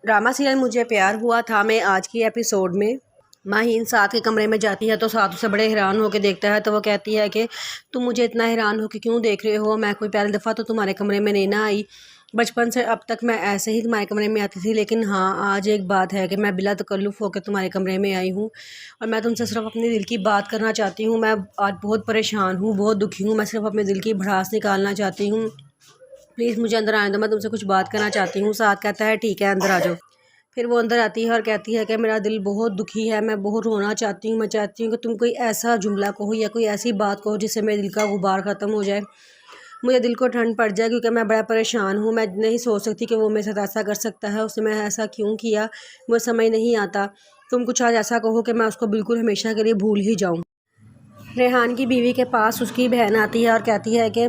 Drama serial मुझे प्यार हुआ था में आज की एपिसोड में माहीन साथ के कमरे में जाती है तो साथ उसे बड़े हैरान होकर देखता है। तो वो कहती है कि तुम मुझे इतना हैरान होकर क्यों देख रहे हो, मैं कोई पहली दफ़ा तो तुम्हारे कमरे में नहीं ना आई, बचपन से अब तक मैं ऐसे ही तुम्हारे कमरे में आती थी, लेकिन हाँ आज एक बात है कि मैं बिला तकल्लुफ़ होकर तुम्हारे कमरे में आई हूँ और मैं तुमसे सिर्फ अपने दिल की बात करना चाहती हूँ। मैं आज बहुत परेशान हूँ, बहुत दुखी हूँ, मैं सिर्फ अपने दिल की भड़ास निकालना चाहती हूँ, प्लीज़ मुझे अंदर आने दो, मैं तुमसे कुछ बात करना चाहती हूँ। साथ कहता है ठीक है अंदर आ जाओ। फिर वो अंदर आती है और कहती है कि मेरा दिल बहुत दुखी है, मैं बहुत रोना चाहती हूँ, मैं चाहती हूँ कि तुम कोई ऐसा जुमला कहो या कोई ऐसी बात कहो जिससे मेरे दिल का गुबार ख़त्म हो जाए, मुझे दिल को ठंड पड़ जाए, क्योंकि मैं बड़ा परेशान हूँ। मैं नहीं सोच सकती कि वो मेरे साथ ऐसा कर सकता है, उसने मैं ऐसा क्यों किया मुझे समझ नहीं आता। तुम कुछ आज ऐसा कहो कि मैं उसको बिल्कुल हमेशा के लिए भूल ही जाऊँ। रेहान की बीवी के पास उसकी बहन आती है और कहती है कि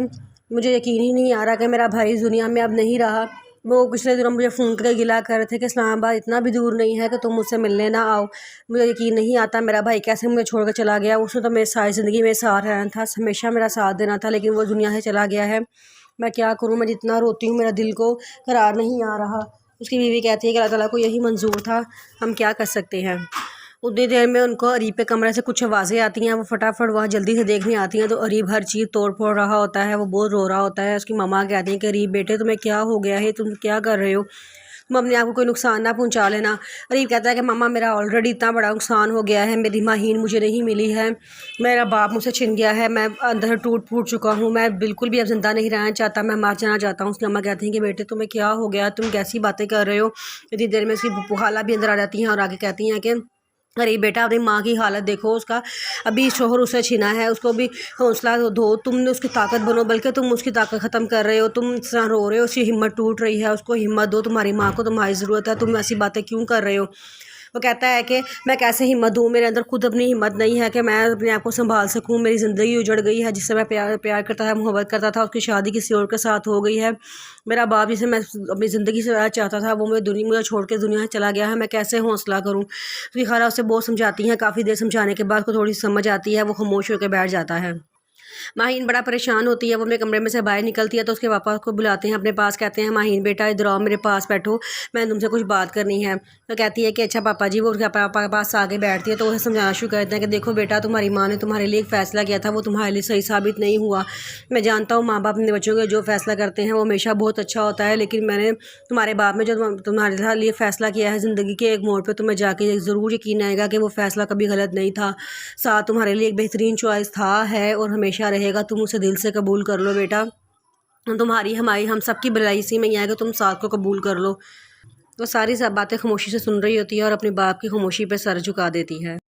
मुझे यकीन ही नहीं आ रहा कि मेरा भाई इस दुनिया में अब नहीं रहा। वो पिछले दिनों मुझे फ़ोन करके गिला कर रहे थे कि इस्लामाबाद इतना भी दूर नहीं है कि तुम मुझसे मिलने ना आओ। मुझे यकीन नहीं आता मेरा भाई कैसे मुझे छोड़ कर चला गया। उसने तो मेरी सारी ज़िंदगी में साथ रहना था, हमेशा मेरा साथ देना था, लेकिन वो दुनिया से चला गया है। मैं क्या करूँ, मैं जितना रोती हूँ मेरा दिल को करार नहीं आ रहा। उसकी बीवी कहती है कि अल्लाह ताला को यही मंजूर था, हम क्या कर सकते हैं। उतनी देर में उनको अरीब के कमरे से कुछ आवाज़ें आती हैं, वो फटाफट वहाँ जल्दी से देखने आती हैं तो अरीब हर चीज़ तोड़ फोड़ रहा होता है, वो बहुत रो रहा होता है। उसकी मम्मा कहती हैं कि अरीब बेटे तुम्हें क्या हो गया है, तुम क्या कर रहे हो, तुम अपने आप को कोई नुकसान ना पहुँचा लेना। अरीब कहता है कि मम्मा मेरा ऑलरेडी इतना बड़ा नुकसान हो गया है, मेरी माहीन मुझे नहीं मिली है, मेरा बाप मुझसे छिन गया है, मैं अंदर से टूट फूट चुका हूँ, मैं बिल्कुल भी अब ज़िंदा नहीं रहना चाहता, मैं मर जाना चाहता हूँ। उसकी मम्मा कहती हैं कि बेटे तुम्हें क्या हो गया, तुम कैसी बातें कर रहे हो। इतनी देर में उसकी खाला भी अंदर आ जाती हैं और आगे कहती हैं कि अरे बेटा अपनी माँ की हालत देखो, उसका अभी शोहर उसे छिना है, उसको भी हौसला दो, तुमने उसकी ताकत बनो, बल्कि तुम उसकी ताकत ख़त्म कर रहे हो, तुम इस तरह रो रहे हो, उसकी हिम्मत टूट रही है, उसको हिम्मत दो, तुम्हारी माँ को तुम्हारी ज़रूरत है, तुम ऐसी बातें क्यों कर रहे हो। वो कहता है कि मैं कैसे हिम्मत दूँ, मेरे अंदर खुद अपनी हिम्मत नहीं है कि मैं अपने आप को संभाल सकूँ, मेरी ज़िंदगी उजड़ गई है, जिससे मैं प्यार करता था, मोहब्बत करता था, उसकी शादी किसी और के साथ हो गई है। मेरा बाप जिसे मैं अपनी ज़िंदगी से रहना चाहता था वो मुझे छोड़ के दुनिया से चला गया है, मैं कैसे हौसला करूँ। उसकी खाला उसे बहुत समझाती हैं, काफ़ी देर समझाने के बाद उसको थोड़ी समझ आती है, वो खामोश होकर बैठ जाता है। माहीन बड़ा परेशान होती है, वो अपने कमरे में से बाहर निकलती है तो उसके पापा को बुलाते हैं अपने पास, कहते हैं माहीन बेटा इधर आओ, मेरे पास बैठो, मैंने तुमसे कुछ बात करनी है। तो कहती है कि अच्छा पापा जी। वो उसके पापा के पास आगे बैठती है तो उसे समझाना शुरू करते हैं कि देखो बेटा, तुम्हारी माँ ने तुम्हारे लिए एक फ़ैसला किया था, वो तुम्हारे लिए सही साबित नहीं हुआ। मैं जानता हूँ माँ बाप अपने बच्चों के जो फ़ैसला करते हैं वो हमेशा बहुत अच्छा होता है, लेकिन मैंने तुम्हारे बाप में जो तुम्हारे लिए फ़ैसला किया है ज़िंदगी के एक मोड़ पर, तुम्हें जाके ज़रूर यकीन आएगा कि वो फ़ैसला कभी गलत नहीं था, साथ तुम्हारे लिए एक बेहतरीन चॉइस था, है और हमेशा रहेगा। तुम उसे दिल से कबूल कर लो बेटा, तुम्हारी हमारी हम सब की भलाई इसी में ही है कि तुम साथ को कबूल कर लो। तो सारी सब बातें खामोशी से सुन रही होती है और अपने बाप की खामोशी पे सर झुका देती है।